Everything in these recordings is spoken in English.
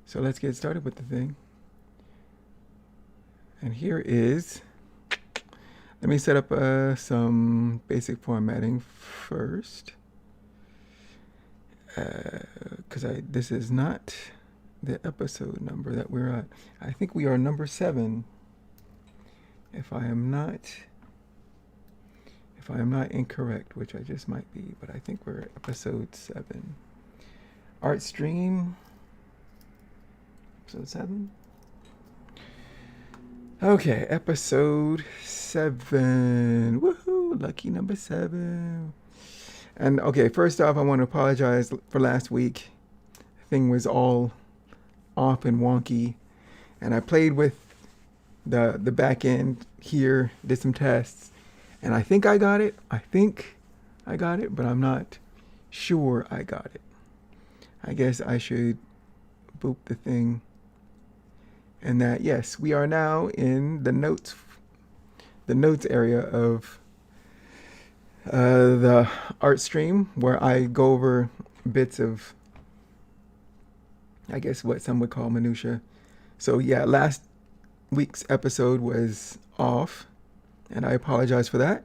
So let's get started with the thing. And here is, let me set up some basic formatting first. Because this is not the episode number that we're at. I think we are number 7. If I am not incorrect, which I just might be, but I think we're at episode 7. ArtStream, episode 7. Okay, episode 7. Woohoo! Lucky number 7. And okay, first off, I want to apologize for last week. The thing was all off and wonky, and I played with the back end here, did some tests, and I think I got it. But I'm not sure I got it. I guess I should boop the thing. And that, yes, we are now in the notes area of the ArtStream, where I go over bits of, I guess, what some would call minutia. So yeah, last week's episode was off, and I apologize for that.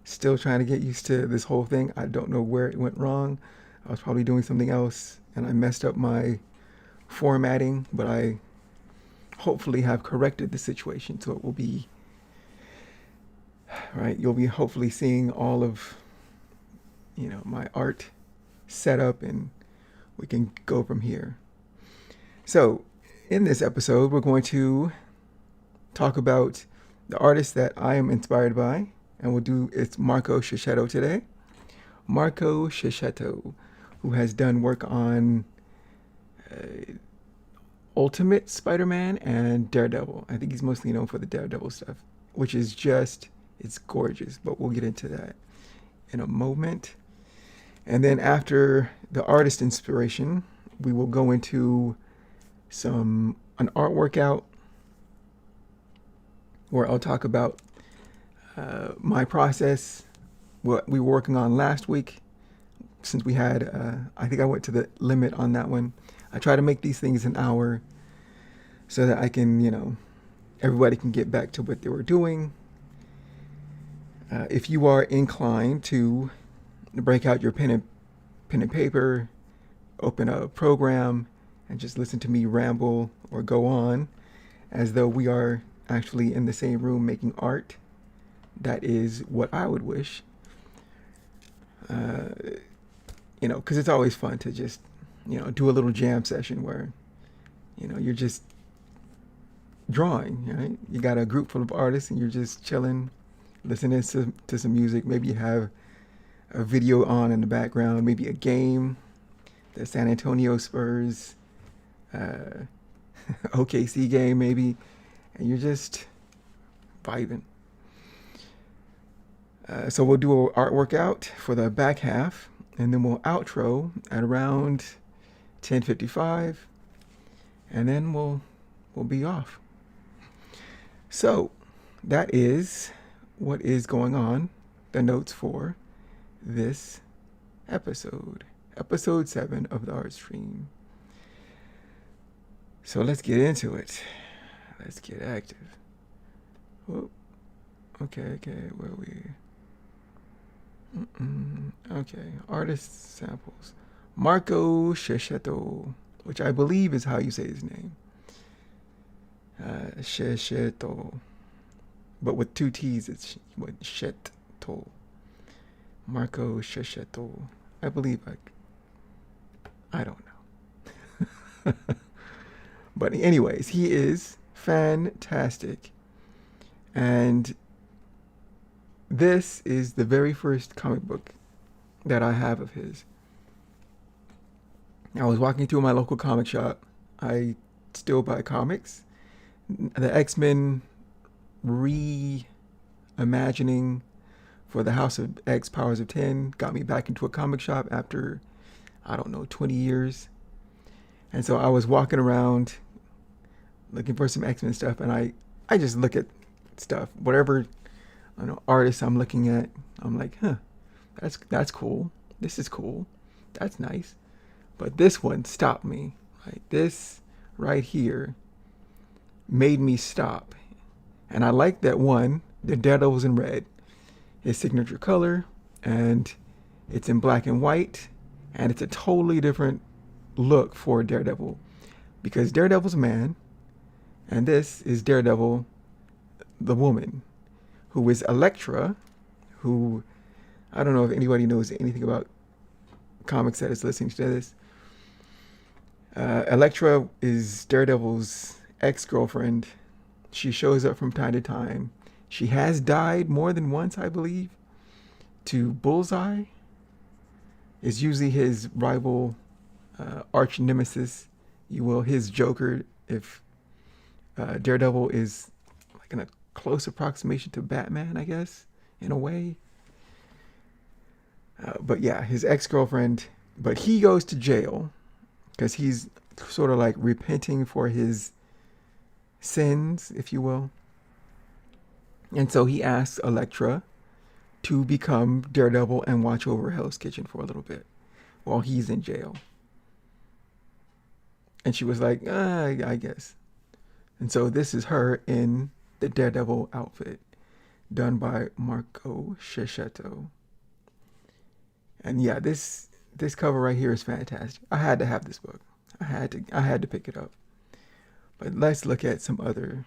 Still trying to get used to this whole thing. I don't know where it went wrong. I was probably doing something else, and I messed up my formatting, but I hopefully have corrected the situation, so it will be right. You'll be hopefully seeing all of, my art set up, and we can go from here. So in this episode, we're going to talk about the artist that I am inspired by, and it's Marco Checchetto today. Marco Checchetto, who has done work on Ultimate Spider-Man and Daredevil. I think he's mostly known for the Daredevil stuff, which is it's gorgeous, but we'll get into that in a moment. And then after the artist inspiration, we will go into an art workout where I'll talk about my process, what we were working on last week. Since we had, I think I went to the limit on that one. I try to make these things an hour so that I can, everybody can get back to what they were doing. If you are inclined to break out your pen and paper, open a program, and just listen to me ramble or go on as though we are actually in the same room making art, that is what I would wish. Because it's always fun to just, do a little jam session where, you're just drawing, right? You got a group full of artists and you're just chilling, listening to some music. Maybe you have a video on in the background, maybe a game, the San Antonio Spurs, OKC game maybe, and you're just vibing. So we'll do an art workout for the back half, and then we'll outro at around 10:55, and then we'll be off. So that is what is going on, the notes for this episode 7 of the ArtStream. So let's get into it. Let's get active. Whoa. Okay, where are we? Okay, artist samples. Marco Checchetto, which I believe is how you say his name. Checchetto. But with 2 T's, it's Checchetto. Marco Checchetto. I believe I don't know. But anyways, he is fantastic. And this is the very first comic book that I have of his. I was walking through my local comic shop. I still buy comics. The X-Men reimagining for the House of X Powers of 10 got me back into a comic shop after, 20 years. And so I was walking around looking for some X-Men stuff, and I just look at stuff, whatever artists I'm looking at. I'm like, that's cool. This is cool. That's nice. But this one stopped me. Right? This right here made me stop. And I like that one, the Daredevil's in red, his signature color, and it's in black and white, and it's a totally different look for Daredevil because Daredevil's a man, and this is Daredevil, the woman, who is Elektra, who I don't know if anybody knows anything about comics that is listening to this. Elektra is Daredevil's ex-girlfriend. She shows up from time to time. She has died more than once, I believe, to Bullseye. Is usually his rival, arch nemesis, you will, his Joker, if Daredevil is like in a close approximation to Batman, I guess, in a way. But yeah, his ex-girlfriend, but he goes to jail because he's sort of like repenting for his sins, if you will. And so he asks Elektra to become Daredevil and watch over Hell's Kitchen for a little bit while he's in jail. And she was like, I guess. And so this is her in the Daredevil outfit done by Marco Checchetto. And yeah, this cover right here is fantastic. I had to have this book. I had to pick it up. But let's look at some other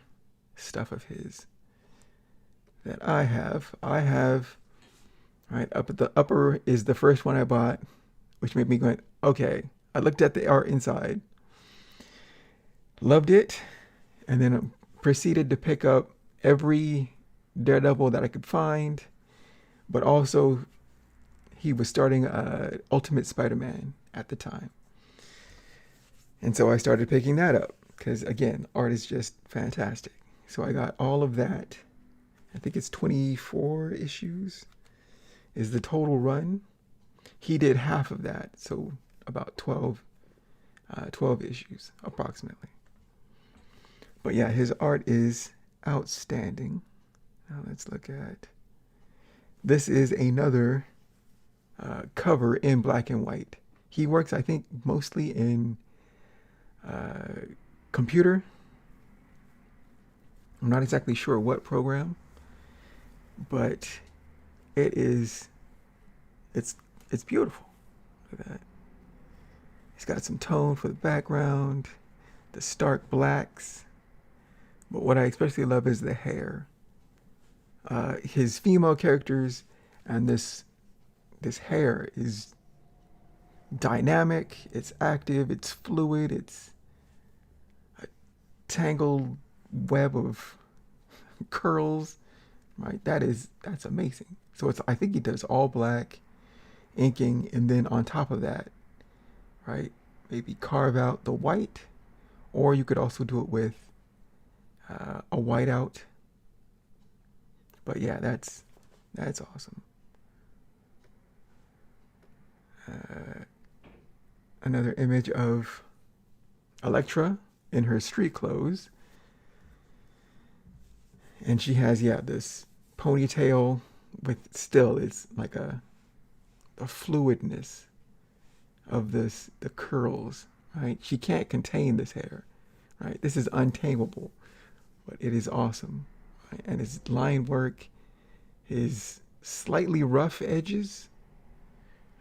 stuff of his that I have. Right up at the upper is the first one I bought, which made me go, okay. I looked at the art inside, loved it, and then proceeded to pick up every Daredevil that I could find, but also he was starting Ultimate Spider-Man at the time. And so I started picking that up because, again, art is just fantastic. So I got all of that. I think it's 24 issues is the total run. He did half of that, so about 12 issues approximately. But yeah, his art is outstanding. Now let's look at, this is another cover in black and white. He works, I think, mostly in computer. I'm not exactly sure what program, but it's beautiful. Look at that. He's got some tone for the background, the stark blacks. But what I especially love is the hair. His female characters and this hair is dynamic, it's active, it's fluid, it's a tangled web of curls, right? That's amazing. So I think he does all black inking, and then on top of that, right, maybe carve out the white, or you could also do it with a whiteout. But yeah, that's awesome. Another image of Elektra in her street clothes. And she has, this ponytail with still, it's like a fluidness of the curls, right? She can't contain this hair, right? This is untamable, but it is awesome. Right? And his line work, his slightly rough edges,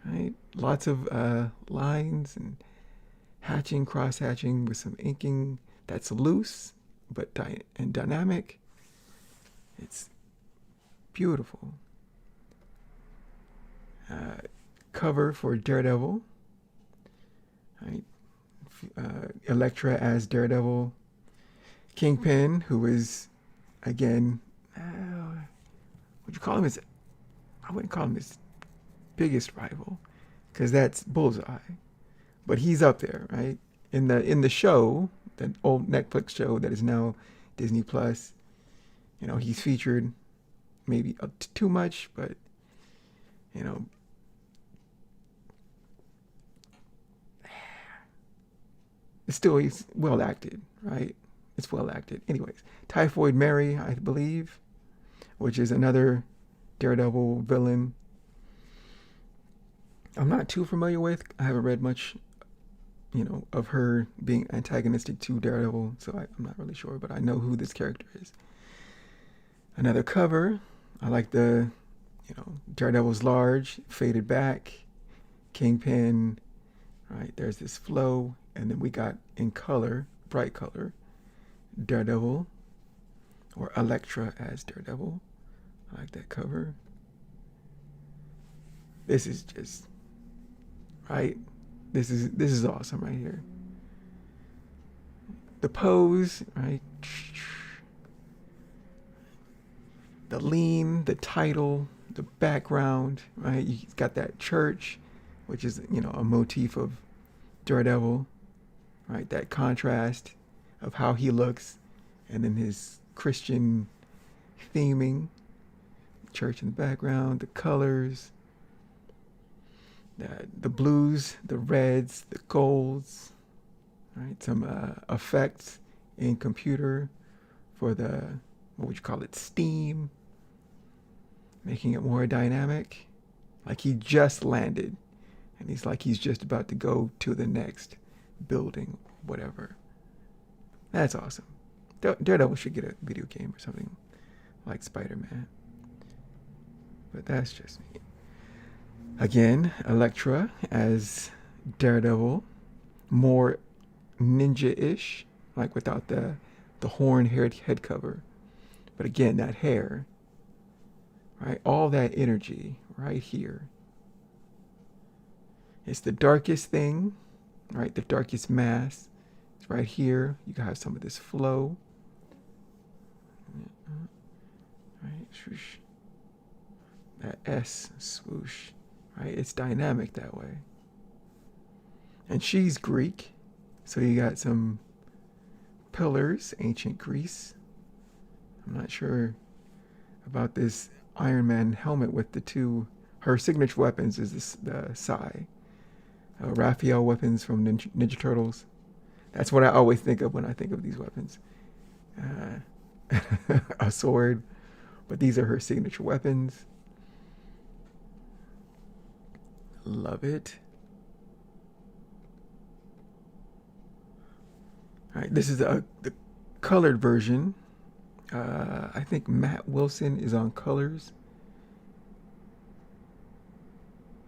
right? Lots of lines and hatching, cross hatching with some inking that's loose but and dynamic. It's beautiful. Cover for Daredevil. Right? Elektra as Daredevil. Kingpin, who is, again, would you call him his? I wouldn't call him his biggest rival, because that's Bullseye, but he's up there, right? In the show, the old Netflix show that is now Disney Plus. He's featured maybe too much, but still he's well acted, right? It's well acted. Anyways, Typhoid Mary, I believe, which is another Daredevil villain I'm not too familiar with. I haven't read much of her being antagonistic to Daredevil, so I'm not really sure, but I know who this character is. Another cover, I like the, Daredevil's large, faded back, Kingpin, right? There's this flow, and then we got in color, bright color, Daredevil, or Elektra as Daredevil. I like that cover. This is just, right? This is awesome right here. The pose, right? The lean, the title, the background, right? You got that church, which is, a motif of Daredevil, right? That contrast of how he looks and then his Christian theming, church in the background, the colors, the blues, the reds, the golds, right? Some effects in computer for the, what would you call it, steam, making it more dynamic. Like he just landed and he's just about to go to the next building, whatever. That's awesome. Daredevil should get a video game or something like Spider-Man. But that's just me. Again, Elektra as Daredevil, more ninja-ish, like without the horn-haired head cover. But again, that hair, right? All that energy right here. It's the darkest thing, right? The darkest mass. It's right here. You have some of this flow. Right? Swoosh. That S swoosh. Right? It's dynamic that way. And she's Greek. So you got some pillars, ancient Greece. I'm not sure about this Iron Man helmet with the two. Her signature weapons is the Sai. Raphael weapons from Ninja Turtles. That's what I always think of when I think of these weapons. A sword. But these are her signature weapons. Love it. All right, this is the colored version. I think Matt Wilson is on colors.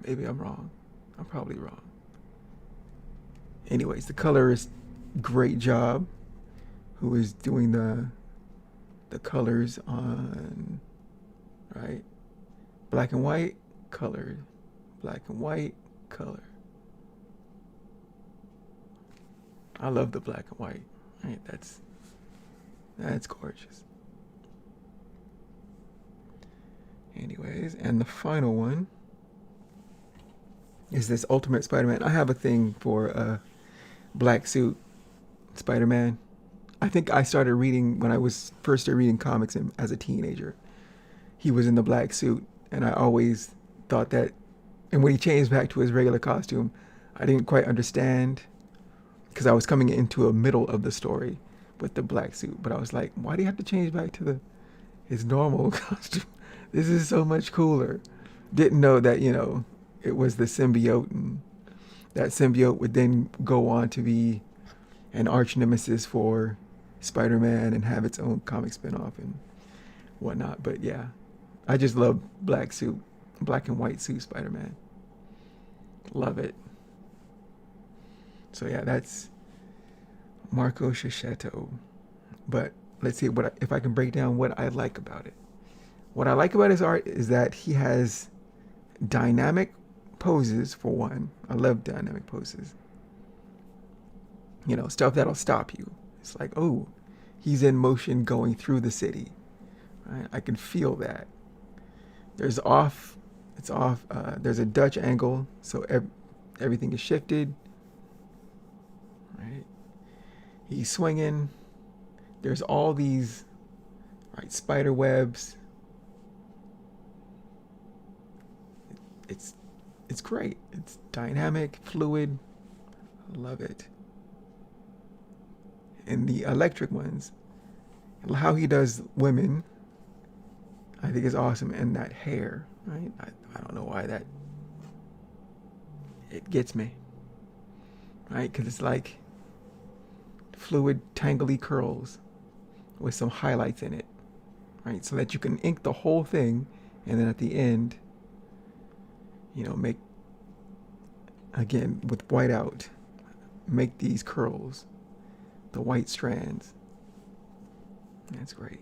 Maybe I'm wrong. I'm probably wrong. Anyways, the colorist, great job. Who is doing the colors on, right? Black and white, color. Black and white, color. I love the black and white. Right, that's gorgeous. Anyways, and the final one is this Ultimate Spider-Man. I have a thing for a black suit Spider-Man. I think I started reading when I was first started reading comics as a teenager. He was in the black suit, and I always thought that, and when he changed back to his regular costume, I didn't quite understand because I was coming into a middle of the story with the black suit. But I was like, why do you have to change back to his normal costume? This is so much cooler. Didn't know that, it was the symbiote, and that symbiote would then go on to be an arch nemesis for Spider-Man and have its own comic spinoff and whatnot. But yeah, I just love black and white suit Spider-Man. Love it. So yeah, that's Marco Checchetto. But let's see if I can break down what I like about it. What I like about his art is that he has dynamic poses, for one. I love dynamic poses. Stuff that'll stop you. It's like, oh, he's in motion going through the city. Right? I can feel that. There's a Dutch angle, so everything is shifted. Right? He's swinging. There's all these, right, spider webs. It's great. It's dynamic, fluid. I love it. And the electric ones, how he does women, I think is awesome. And that hair, right? I don't know why it gets me. right? Because it's like fluid, tangly curls with some highlights in it, right? So that you can ink the whole thing, and then at the end, make, again, with white out, make these curls, the white strands. That's great.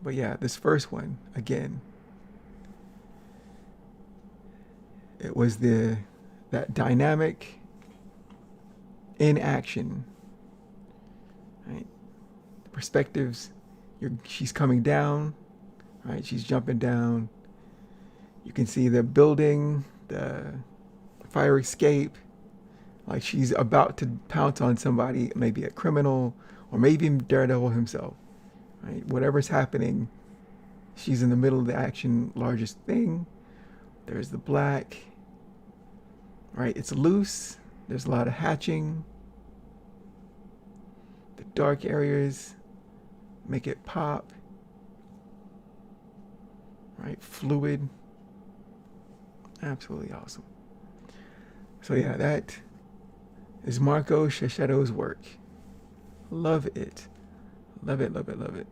But yeah, this first one, again, it was that dynamic in action, right? The perspectives, she's coming down, right? She's jumping down. You can see the building, the fire escape, like she's about to pounce on somebody, maybe a criminal, or maybe even Daredevil himself, right? Whatever's happening, she's in the middle of the action, largest thing. There's the black, right? It's loose. There's a lot of hatching. The dark areas make it pop, right? Fluid. Absolutely awesome. So yeah, that is Marco Checchetto's work. Love it. Love it, love it, love it.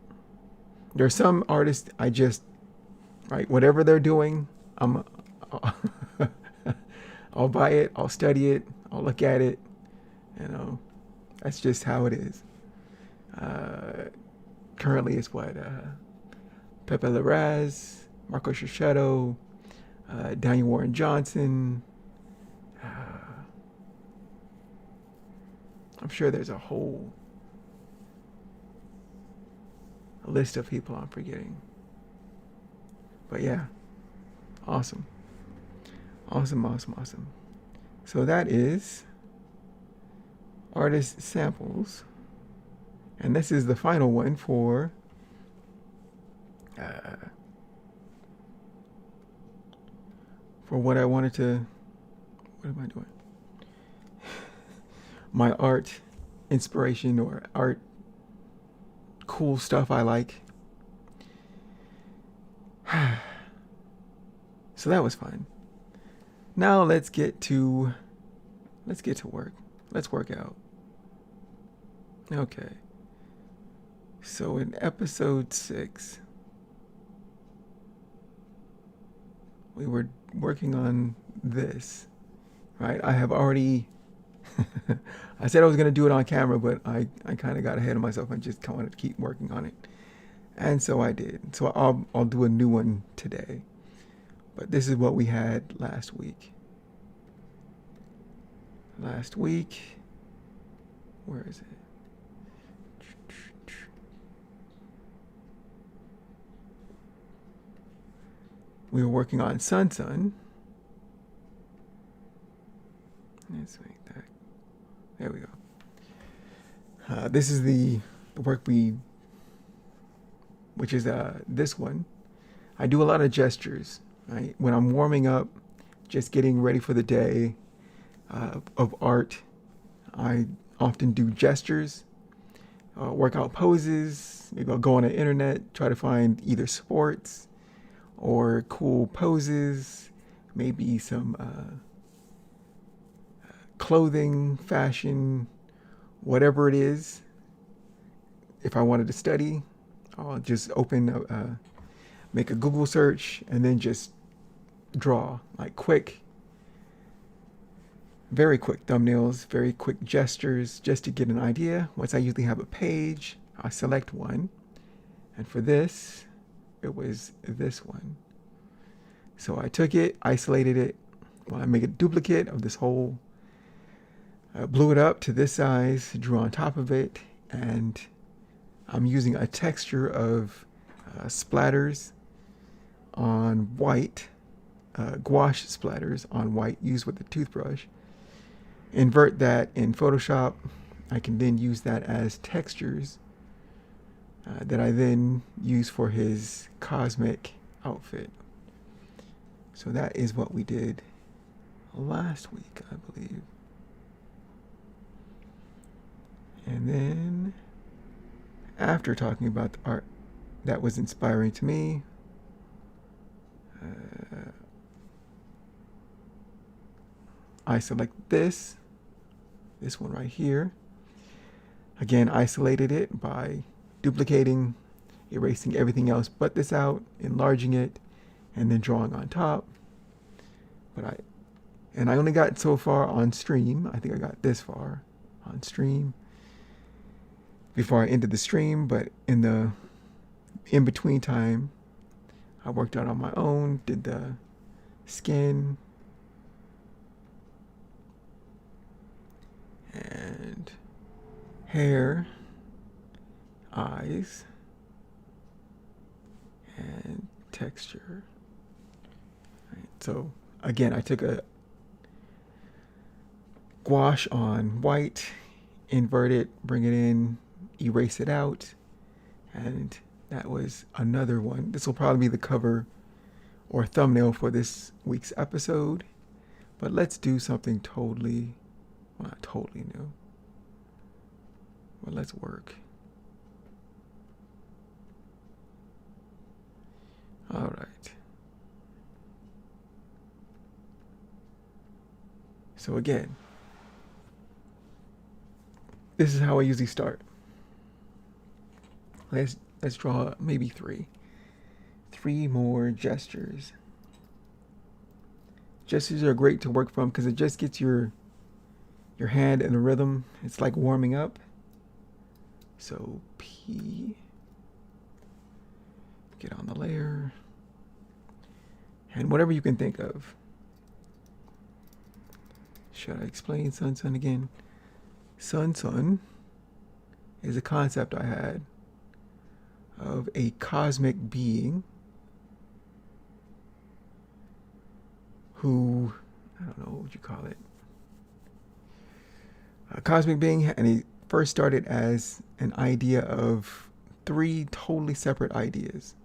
There are some artists I just, right, whatever they're doing, I'll buy it, I'll study it, I'll look at it. That's just how it is. Currently it's what? Pepe Larraz, Marco Checchetto, Daniel Warren Johnson. I'm sure there's a whole list of people I'm forgetting. But yeah, awesome. Awesome, awesome, awesome. So that is Artist Samples. And this is the final one for what I wanted to, what am I doing? My art inspiration or art cool stuff I like. So that was fun. Now let's get to work. Let's work out. Okay. So in episode 6, we were working on this, right? I have already, I said I was going to do it on camera, but I kind of got ahead of myself and just wanted to keep working on it. And so I did. So I'll do a new one today. But this is what we had last week. Last week, where is it? We were working on SunSon. Let's make that. There we go. This is the work which is this one. I do a lot of gestures, right? When I'm warming up, just getting ready for the day of art, I often do gestures, workout poses. Maybe I'll go on the internet, try to find either sports or cool poses, maybe some clothing, fashion, whatever it is. If I wanted to study, I'll just make a Google search and then just draw, like very quick thumbnails, very quick gestures, just to get an idea. Once I usually have a page, I select one. And for this, it was this one. So I took it, isolated it. Well, I make a duplicate of this whole, blew it up to this size, drew on top of it, and I'm using a texture of splatters on white, gouache splatters on white, used with a toothbrush. Invert that in Photoshop. I can then use that as textures that I then use for his cosmic outfit. So that is what we did last week, I believe. And then after talking about the art that was inspiring to me, I select this one right here. Again, isolated it by duplicating, erasing everything else but this out, enlarging it, and then drawing on top. And I only got so far on stream. I think I got this far on stream before I ended the stream, but in the in-between time, I worked out on my own, did the skin and hair, eyes, and texture. Right, so again, I took a gouache on white, invert it, bring it in, erase it out, and that was another one. This will probably be the cover or thumbnail for this week's episode, but let's do something totally, well, not totally new, but let's work. All right. So again, this is how I usually start. Let's draw maybe three more gestures. Gestures are great to work from because it just gets your hand in a rhythm. It's like warming up. So P, get on the layer, and whatever you can think of. Should I explain SunSon again? SunSon is a concept I had of a cosmic being who, I don't know, what would you call it? A cosmic being, and he first started as an idea of 3 totally separate ideas.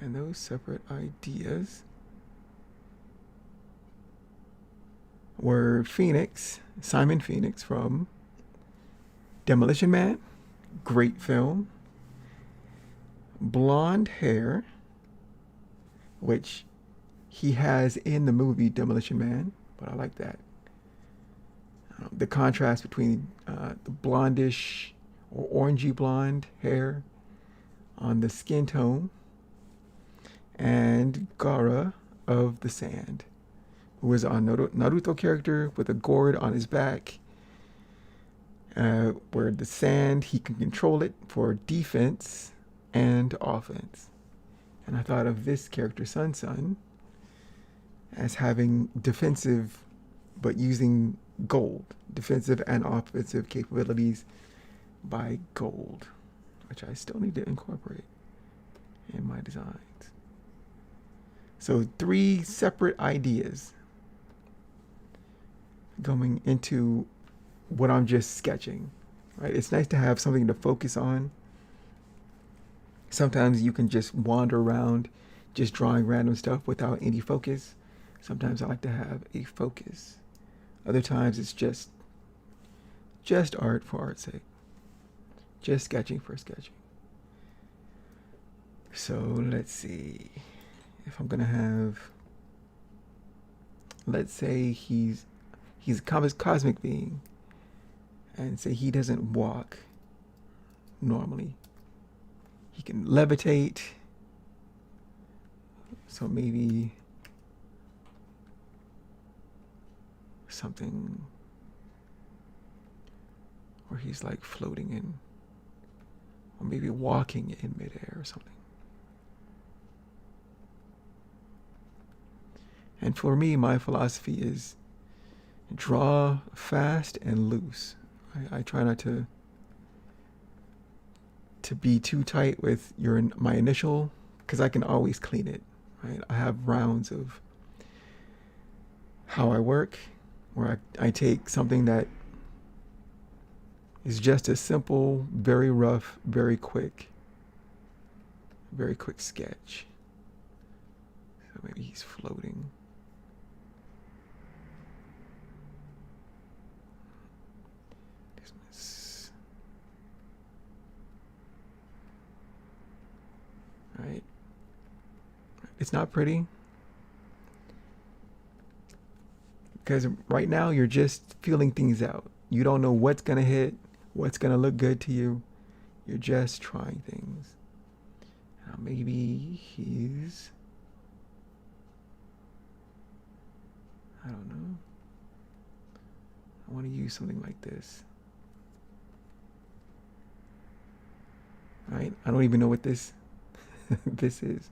And those separate ideas were Simon Phoenix from Demolition Man, great film. Blonde hair, which he has in the movie Demolition Man, but I like that. The contrast between the blondish or orangey blonde hair on the skin tone, and Gaara of the Sand, who is a Naruto character with a gourd on his back, where the sand, he can control it for defense and offense. And I thought of this character, SunSon, as having defensive, but using gold, defensive and offensive capabilities by gold, which I still need to incorporate in my designs. So 3 separate ideas going into what I'm just sketching, right? It's nice to have something to focus on. Sometimes you can just wander around just drawing random stuff without any focus. Sometimes I like to have a focus. Other times it's just art for art's sake. Just sketching for sketching. So let's see. If I'm gonna have, let's say he's a cosmic being, and say he doesn't walk normally. He can levitate. So maybe something where he's like floating in, or maybe walking in midair or something. And for me, my philosophy is draw fast and loose. I try not to be too tight with my initial, because I can always clean it. Right? I have rounds of how I work, where I take something that is just a simple, very rough, very quick sketch. So maybe he's floating. Right? it's not pretty because right now you're just feeling things out. You don't know what's gonna hit, what's gonna look good to you. You're just trying things. Now maybe he's, I don't know. I want to use something like this. Right? I don't even know what this this is.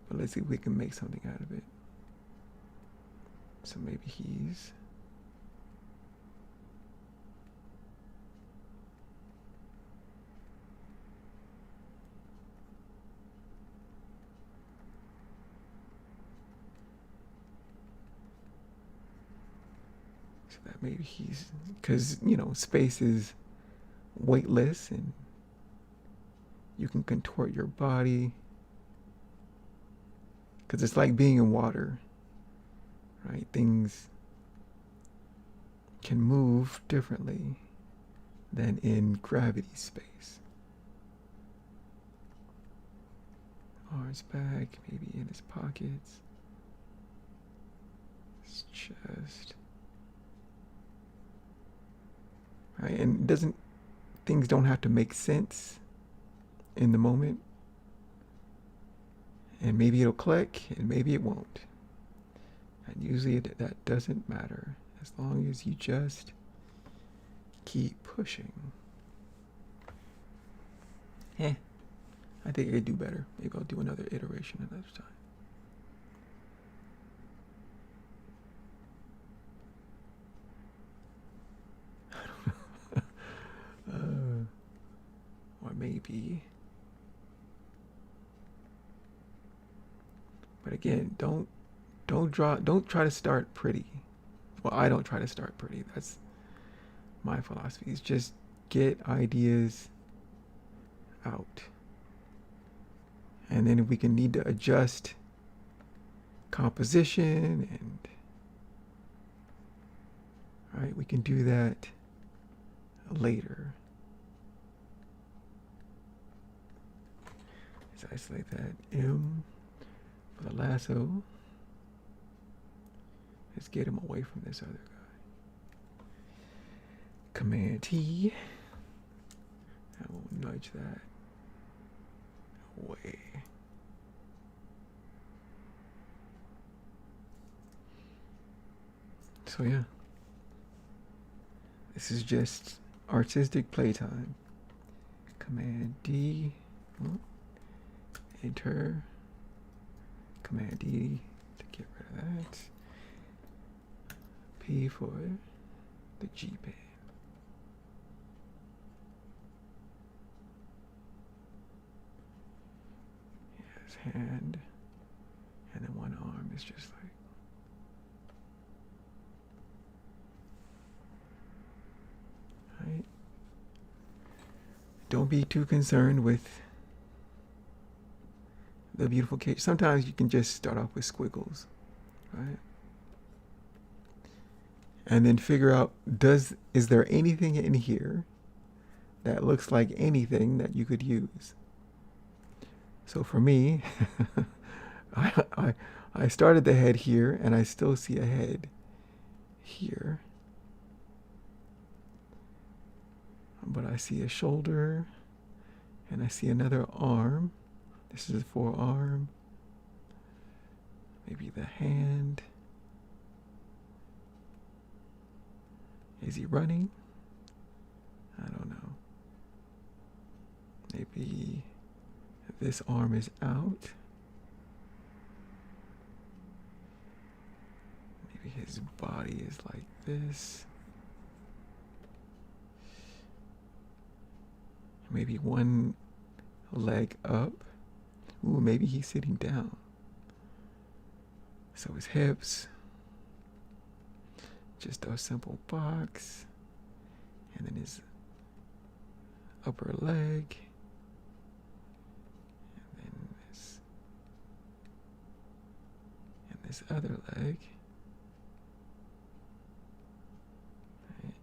But let's see if we can make something out of it. So maybe he's, so that maybe he's, because, you know, space is weightless and you can contort your body because it's like being in water, right? Things can move differently than in gravity space. Arms back, maybe in his pockets, his chest, right? And it doesn't, things don't have to make sense in the moment. And maybe it'll click and maybe it won't. And usually that doesn't matter as long as you just keep pushing. I think I could do better. Maybe I'll do another iteration another time. Or maybe. But again, don't try to start pretty. Well, I don't try to start pretty. That's my philosophy. Is just get ideas out. And then if we can need to adjust composition and right, we can do that later. Let's isolate that M for the lasso. Let's get him away from this other guy. Command T. I will nudge that away. So yeah, this is just artistic playtime. Command D, enter. Command D to get rid of that. P for the G pen. Yes, hand, and then one arm is just like. Right. Don't be too concerned with the beautiful cage. Sometimes you can just start off with squiggles, right? And then figure out, is there anything in here that looks like anything that you could use? So for me, I started the head here and I still see a head here. But I see a shoulder and I see another arm. This is a forearm. Maybe the hand. Is he running? I don't know. Maybe this arm is out. Maybe his body is like this. Maybe one leg up. Ooh, maybe he's sitting down. So his hips. Just a simple box. And then his upper leg. And then this other leg. Right.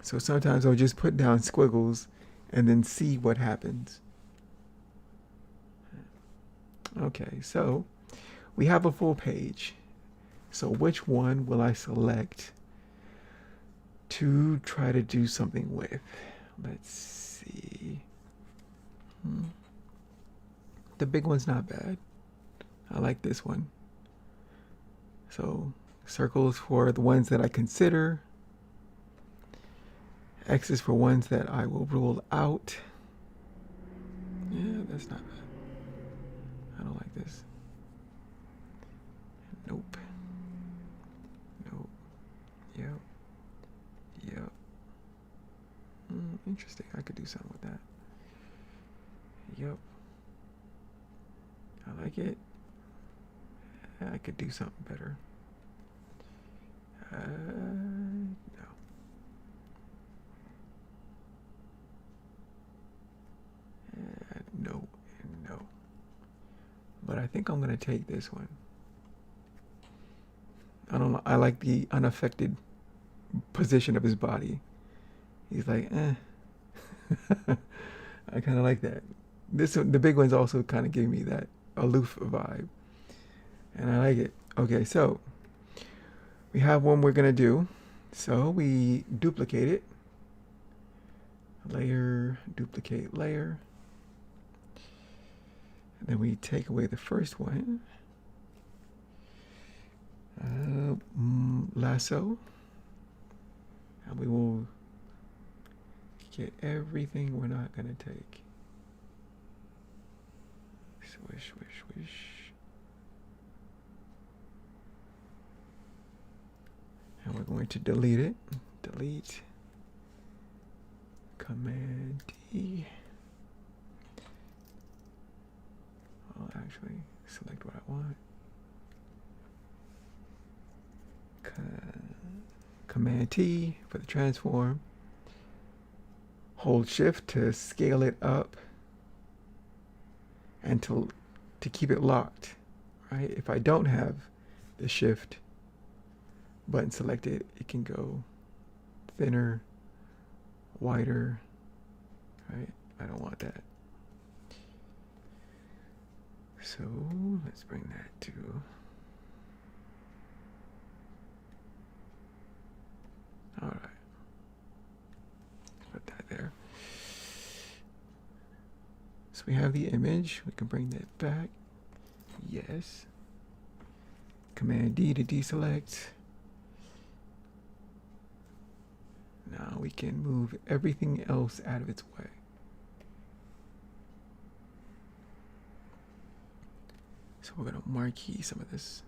So sometimes I'll just put down squiggles and then see what happens. Okay, so we have a full page. So which one will I select to try to do something with? Let's see. The big one's not bad. I like this one. So circles for the ones that I consider. X's for ones that I will rule out. Yeah, that's not bad. I don't like this. Nope. Nope. Yep. Yep. Interesting. I could do something with that. Yep. I like it. I could do something better. No. No. No. But I think I'm gonna take this one. I don't know. I like the unaffected position of his body. He's like, eh. I kind of like that. The big one's also kind of giving me that aloof vibe, and I like it. Okay, so we have one we're gonna do. So we duplicate it. Layer, duplicate layer. And then we take away the first one. Lasso. And we will get everything we're not gonna take. Swish, swish, swish. And we're going to delete it. Delete. Command D. I'll actually select what I want. Command T for the transform. Hold Shift to scale it up and to keep it locked, right? If I don't have the Shift button selected, it can go thinner, wider, right? I don't want that. So let's bring that to all right. Put that there. So we have the image. We can bring that back. Yes. Command D to deselect. Now we can move everything else out of its way. So we're going to marquee some of this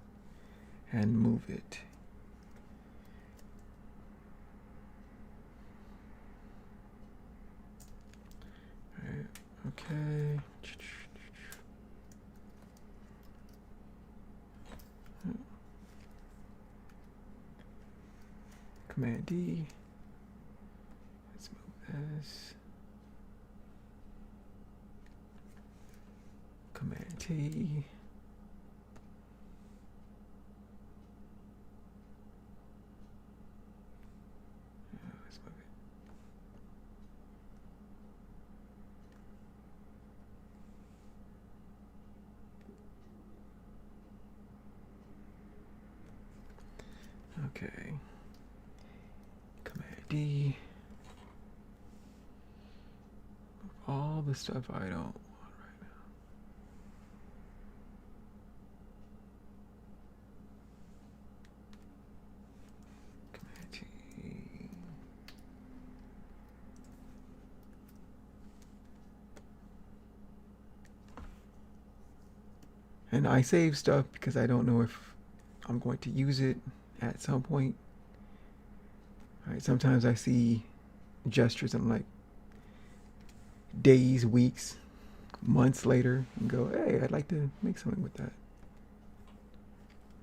and move it. All right. Okay. Command D. Let's move this. Command T. Let's move it. Okay. Command D. Move all the stuff I don't want right now. Command T. And I save stuff because I don't know if I'm going to use it at some point. All right, sometimes I see gestures and I'm like days, weeks, months later and go, hey, I'd like to make something with that.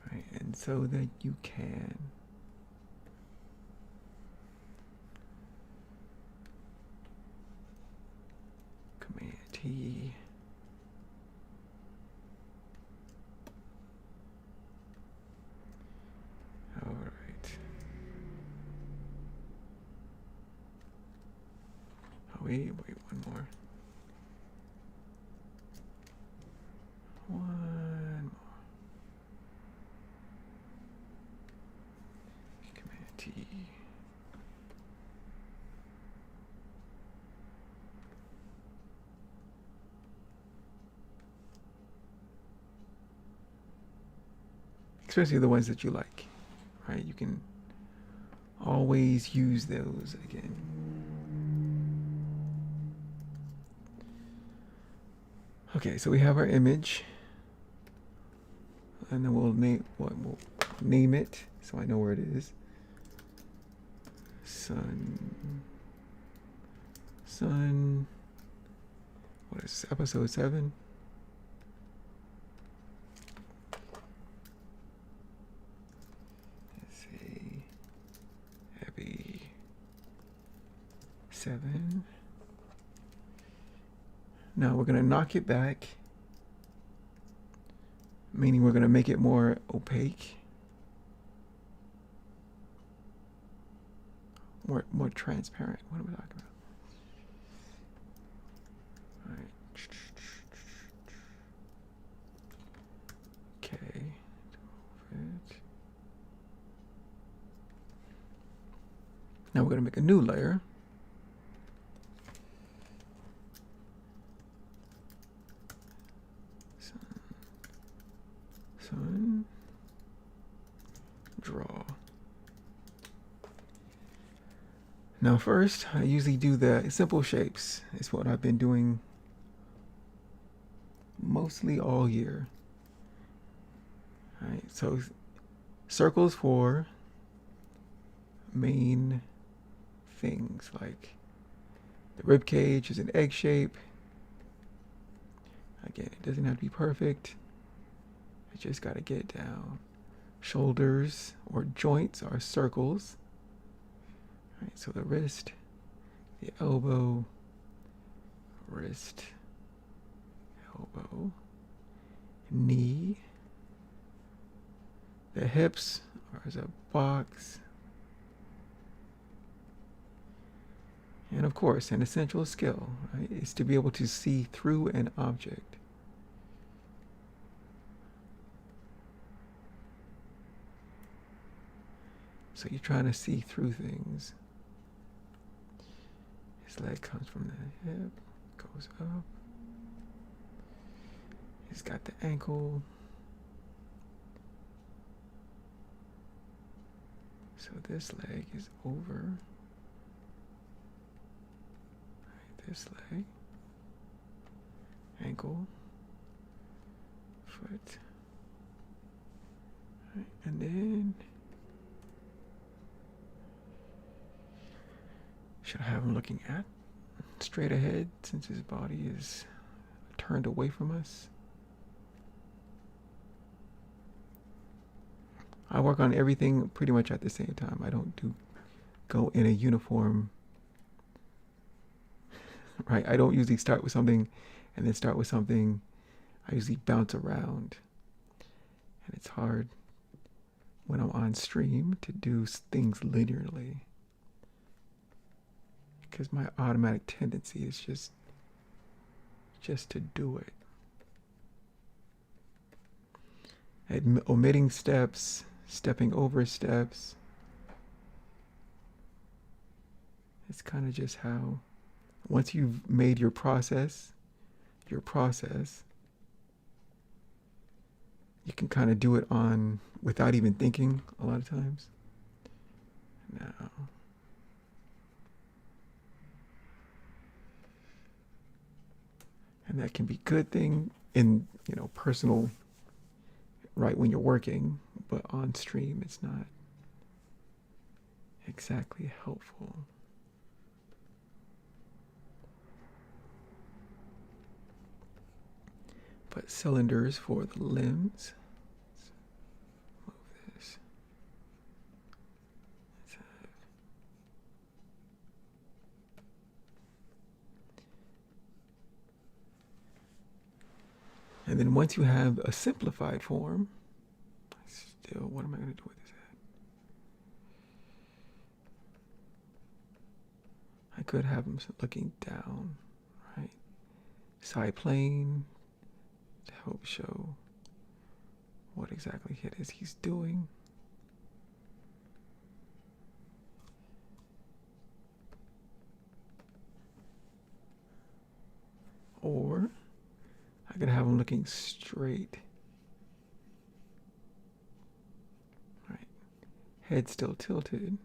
All right, and so that you can. Command T. All right. Oh, wait, one more. One. especially the ones that you like, right? You can always use those again. Okay, so we have our image, and then we'll name it so I know where it is. Sun. What is this, episode 7? Let's see. Happy 7. Now we're gonna knock it back, meaning we're gonna make it more opaque, more transparent. What am I talking about? All right. Okay. Now we're gonna make a new layer. Sun. Draw. Now first, I usually do the simple shapes. It's what I've been doing mostly all year. All right, so circles for main things, like the rib cage is an egg shape. Again, it doesn't have to be perfect. I just got to get it down. Shoulders or joints are circles. All right, so the wrist, the elbow, wrist, elbow, knee. The hips are as a box. And of course, an essential skill, right, is to be able to see through an object. So you're trying to see through things. His leg comes from the hip, goes up. He's got the ankle. So this leg is over. Right, this leg, ankle, foot. Right, and then should I have him looking at straight ahead since his body is turned away from us? I work on everything pretty much at the same time. I don't go in a uniform, right? I don't usually start with something and then start with something. I usually bounce around. And it's hard when I'm on stream to do things linearly, because my automatic tendency is just to do it. Omitting steps, stepping over steps. It's kind of just how, once you've made your process, you can kind of do it on without even thinking a lot of times. Now, and that can be a good thing in, personal, right, when you're working, but on stream it's not exactly helpful. But cylinders for the limbs. Let's move this. And then once you have a simplified form, what am I going to do with this at? I could have him looking down, right? Side plane to help show what exactly it is he's doing. Or I could have him looking straight Head still tilted,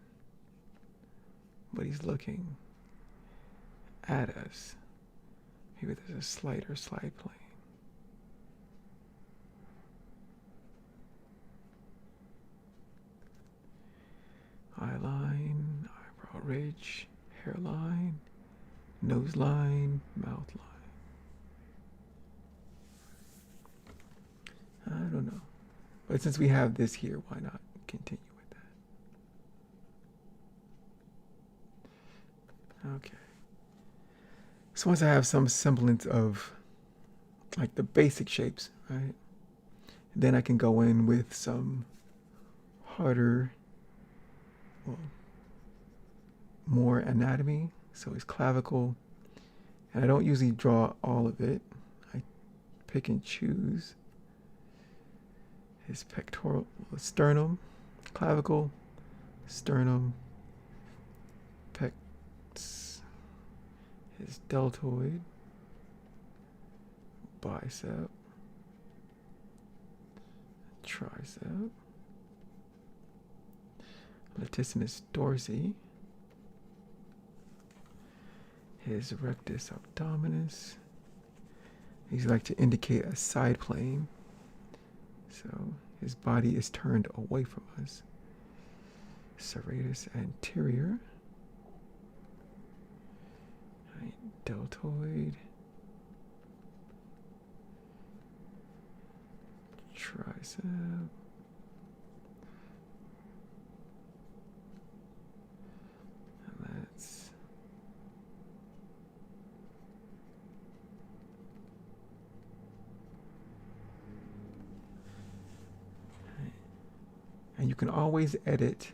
but he's looking at us. Maybe there's a slight or slide plane. Eyeline, eyebrow ridge, hairline, nose line, mouth line. I don't know. But since we have this here, why not continue with that? Okay. So once I have some semblance of like the basic shapes, right? Then I can go in with some harder, well, more anatomy. So his clavicle, and I don't usually draw all of it. I pick and choose. His pectoral, sternum, clavicle, sternum, pecs, his deltoid, bicep, tricep, latissimus dorsi, his rectus abdominis. These like to indicate a side plane. So his body is turned away from us. Serratus anterior. Right, deltoid. Tricep. And that's and you can always edit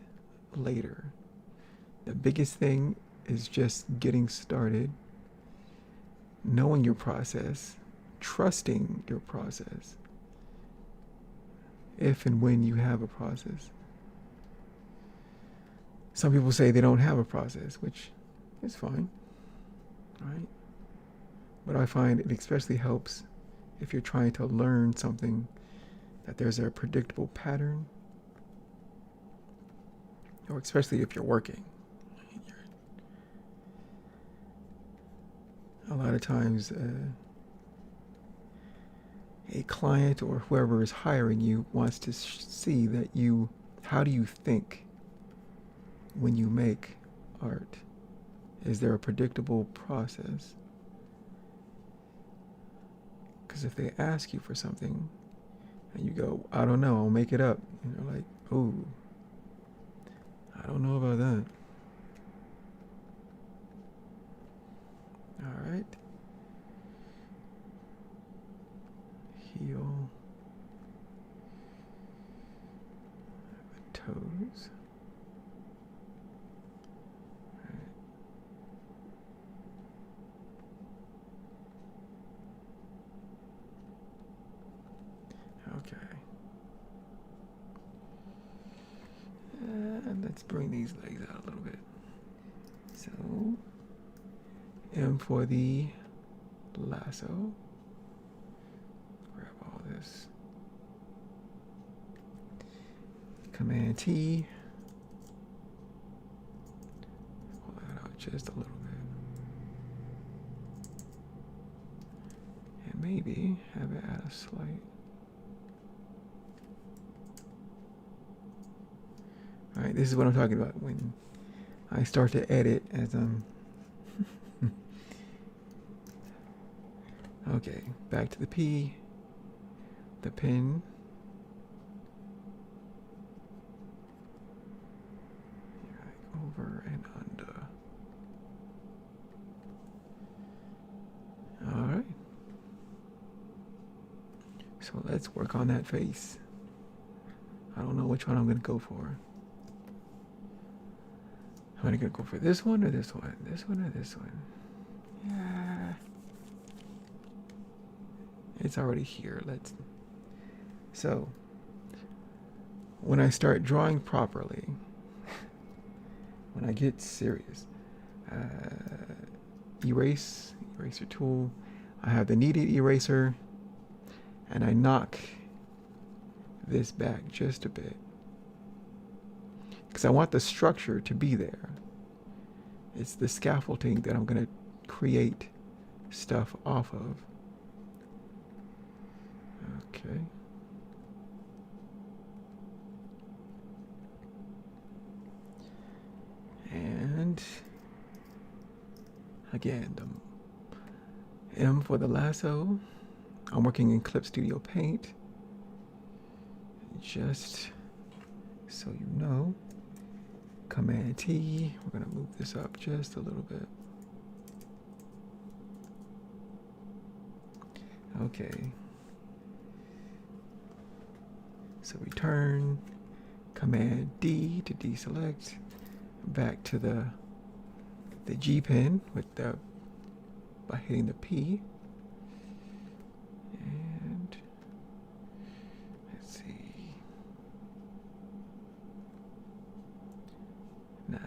later. The biggest thing is just getting started, knowing your process, trusting your process, if and when you have a process. Some people say they don't have a process, which is fine, right? But I find it especially helps if you're trying to learn something, that there's a predictable pattern, or especially if you're working. A lot of times a client or whoever is hiring you wants to see that you, how do you think when you make art? Is there a predictable process? Because if they ask you for something and you go, I don't know, I'll make it up, and you're like, ooh, I don't know about that. All right. Heel. The toes. All right. Okay. And let's bring these legs out a little bit. So, M for the lasso. Grab all this. Command T. Pull that out just a little bit. And maybe have it add a slight. All right, this is what I'm talking about when I start to edit as I'm. Okay, back to the P, the pin. Over and under. All right. So let's work on that face. I don't know which one I'm going to go for. Am I going to go for this one or this one? This one or this one? Yeah. It's already here. So, when I start drawing properly, when I get serious, eraser tool, I have the kneaded eraser, and I knock this back just a bit. because I want the structure to be there. It's the scaffolding that I'm going to create stuff off of. Okay. And again, the M for the lasso. I'm working in Clip Studio Paint. Just so you know, Command T. We're going to move this up just a little bit. Okay. So return, Command D to deselect, back to the G pen with the by hitting the P. And let's see. Now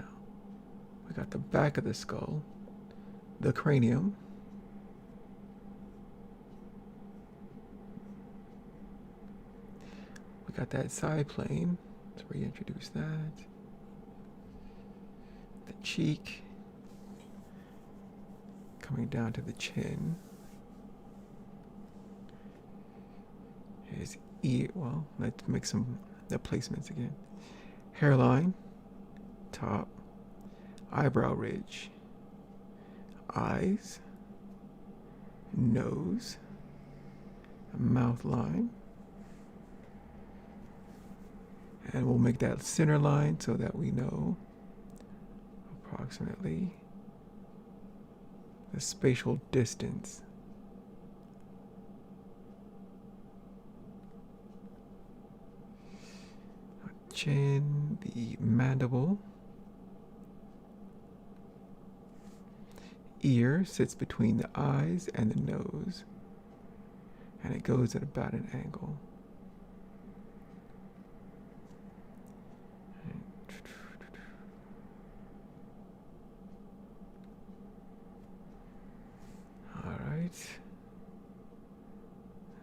we got the back of the skull, the cranium. Got that side plane. Let's reintroduce that. The cheek. Coming down to the chin. His ear. Well, let's make the placements again. Hairline. Top. Eyebrow ridge. Eyes. Nose. Mouth line. And we'll make that center line so that we know approximately the spatial distance. Chin, the mandible. Ear sits between the eyes and the nose, and it goes at about an angle.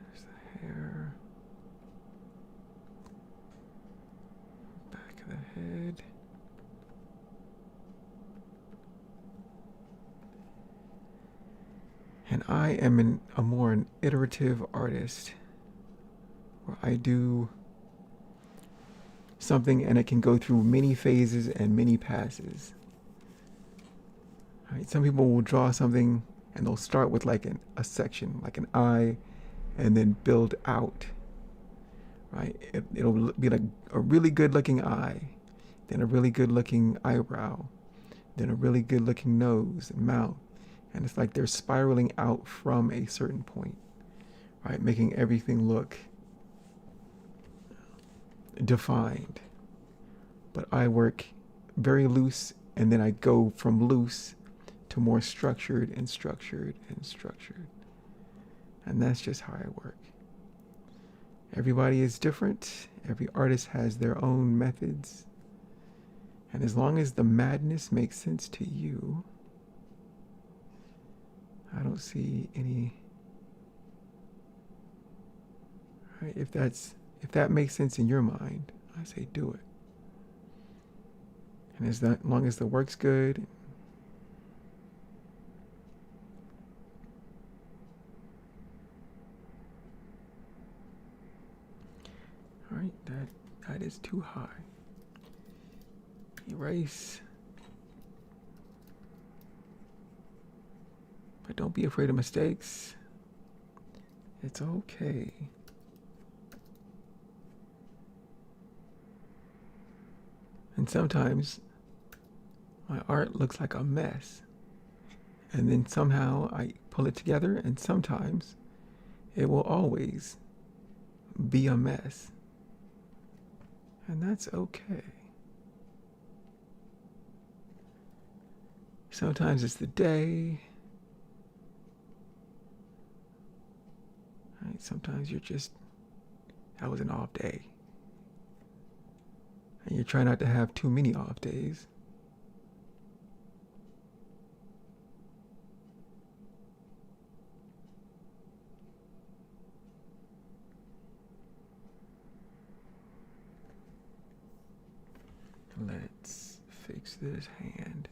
There's the hair, back of the head. And I am an iterative artist where I do something and it can go through many phases and many passes. All right, some people will draw something and they'll start with like a section, like an eye, and then build out, right? It'll be like a really good looking eye, then a really good looking eyebrow, then a really good looking nose and mouth. And it's like they're spiraling out from a certain point, right? Making everything look defined. But I work very loose, and then I go from loose to more structured and structured and structured. And that's just how I work. Everybody is different. Every artist has their own methods. And as long as the madness makes sense to you, I don't see any. Right? If that makes sense in your mind, I say do it. And as long as the work's good, all right, that is too high. Erase. But don't be afraid of mistakes. It's okay. And sometimes my art looks like a mess. And then somehow I pull it together, and sometimes it will always be a mess. And that's okay. Sometimes it's the day. Right? Sometimes that was an off day. And you try not to have too many off days. Let's fix this hand.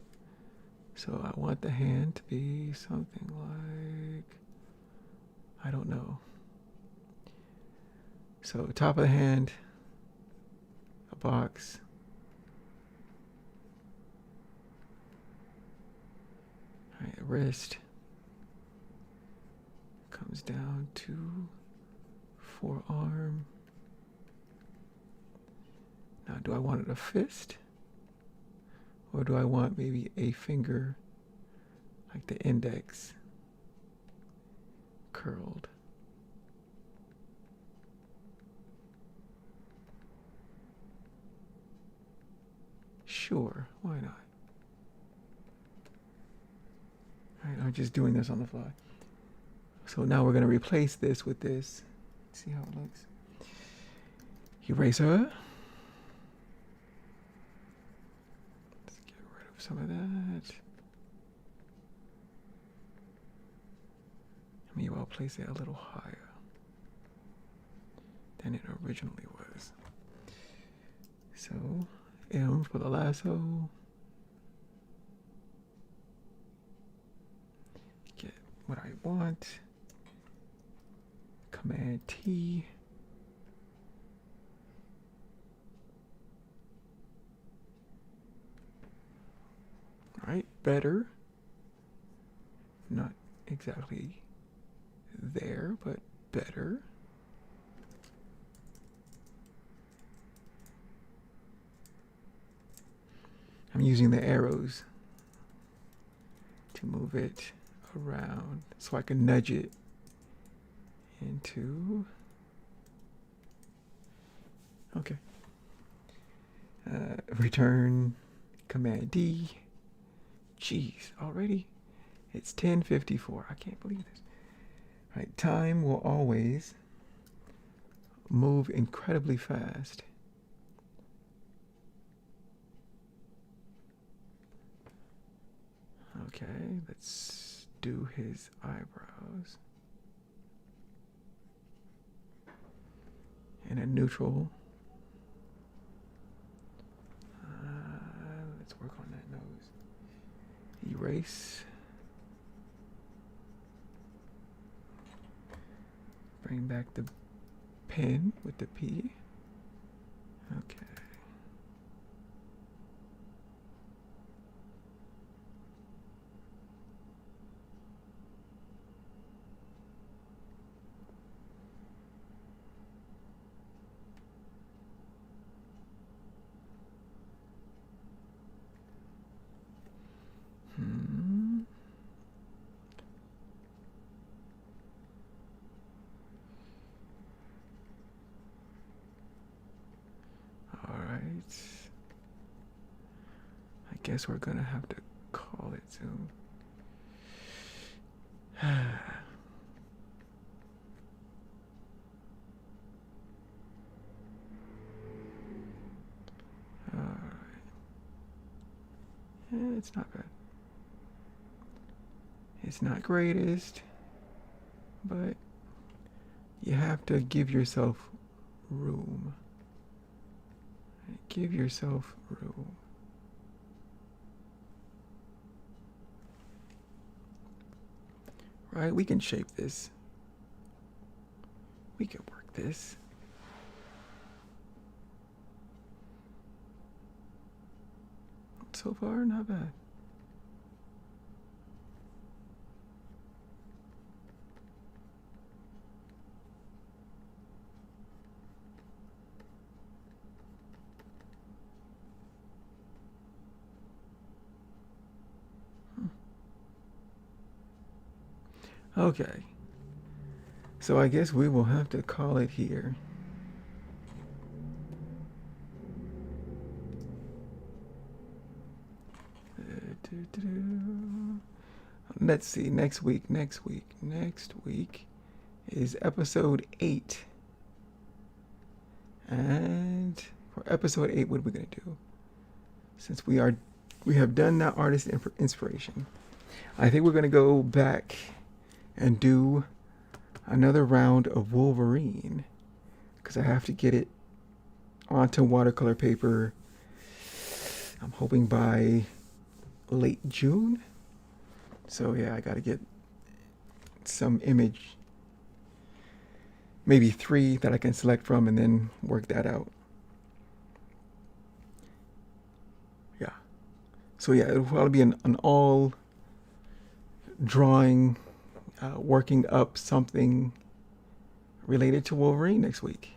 So I want the hand to be something like, I don't know. So top of the hand, a box. All right, wrist comes down to forearm. Now, do I want it a fist? Or do I want maybe a finger, like the index, curled? Sure, why not? All right, I'm just doing this on the fly. So now we're going to replace this with this. See how it looks. Eraser. Let's get rid of some of that. Maybe I'll place it a little higher than it originally was. So, M for the lasso. Get what I want. Command T. All right, better. Not exactly there, but better. I'm using the arrows to move it around so I can nudge it into. Okay. Return, Command D. Jeez, already? It's 10:54. I can't believe this. All right, time will always move incredibly fast. Okay, let's do his eyebrows. In a neutral. Let's work on that nose. Erase. Bring back the pen with the P. Okay. I guess we're gonna have to call it soon. Alright. Yeah, it's not bad. It's not greatest, but you have to give yourself room. Give yourself room. Right? We can shape this. We can work this. So far, not bad. Okay. So I guess we will have to call it here. Let's see, next week is episode 8. And for episode 8, what are we going to do? Since we have done that artist inspiration, I think we're going to go back and do another round of Wolverine, because I have to get it onto watercolor paper I'm hoping by late June. So yeah, I got to get some image, maybe 3 that I can select from and then work that out. Yeah. So yeah, it'll probably be an all drawing, working up something related to Wolverine next week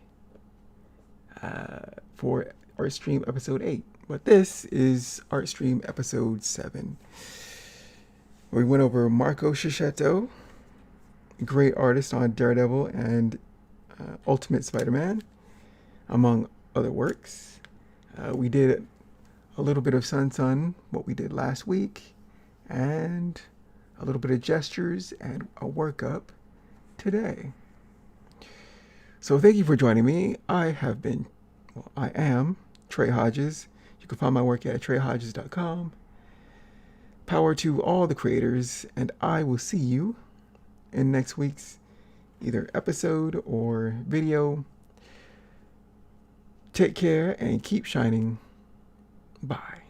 for ArtStream episode 8. But this is ArtStream episode 7. We went over Marco Checchetto, great artist on Daredevil and Ultimate Spider-Man, among other works. We did a little bit of SunSon, what we did last week, and a little bit of gestures and a workup today. So thank you for joining me. I am Trey Hodges. You can find my work at treyhodges.com. Power to all the creators, and I will see you in next week's either episode or video. Take care and keep shining. Bye.